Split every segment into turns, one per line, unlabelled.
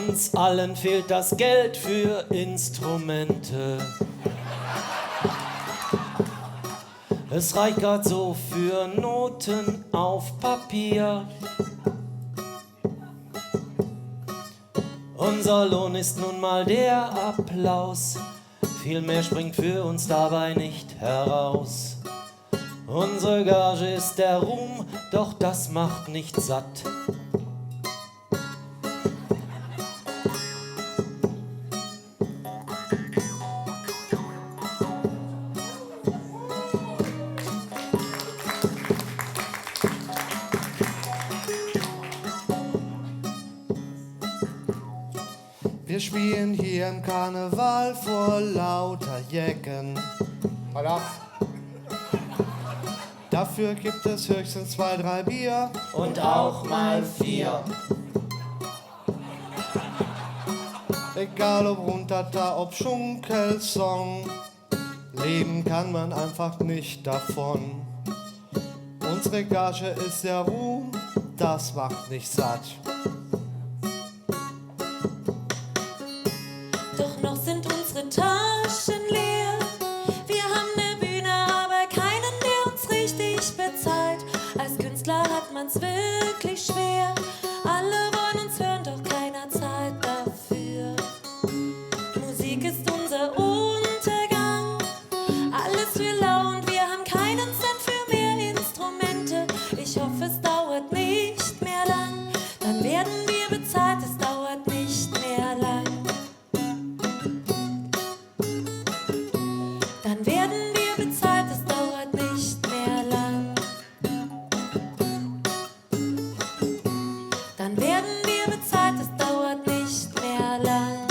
Uns allen fehlt das Geld für Instrumente. Es reicht grad so für Noten auf Papier. Unser Lohn ist nun mal der Applaus. Viel mehr springt für uns dabei nicht heraus. Unsere Gage ist der Ruhm, doch das macht nicht satt.
Wir spielen hier im Karneval vor lauter Jecken. Dafür gibt es höchstens 2, 3 Bier.
Und auch mal 4.
Egal ob Rundata, ob Schunkelsong. Leben kann man einfach nicht davon. Unsere Gage ist der Ruhm, das macht nicht satt.
Doch noch sind unsere Taschen leer. Wir haben eine Bühne, aber keinen, der uns richtig bezahlt. Als Künstler hat man's wirklich schwer. Alle wollen uns hören, doch keiner zahlt dafür. Musik ist unser Untergang. Alles für lau und wir haben keinen Cent für mehr Instrumente. Ich hoffe, es dauert nicht mehr lang. Dann werden wir bezahlt, es dauert nicht mehr lang. Dann werden wir bezahlt, es dauert nicht mehr lang. Dann werden wir bezahlt, es dauert nicht mehr lang.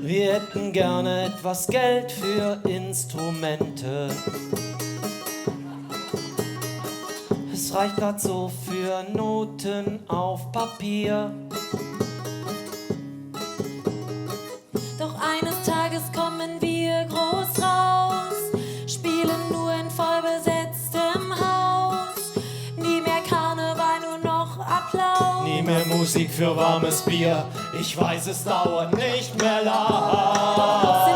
Wir hätten gerne etwas Geld für Instrumente. Es reicht grad so für Noten auf Papier.
Doch eines Tages kommen wir groß raus, spielen nur in vollbesetztem Haus. Nie mehr Karneval, nur noch Applaus.
Nie mehr Musik für warmes Bier. Ich weiß, es dauert nicht mehr lang.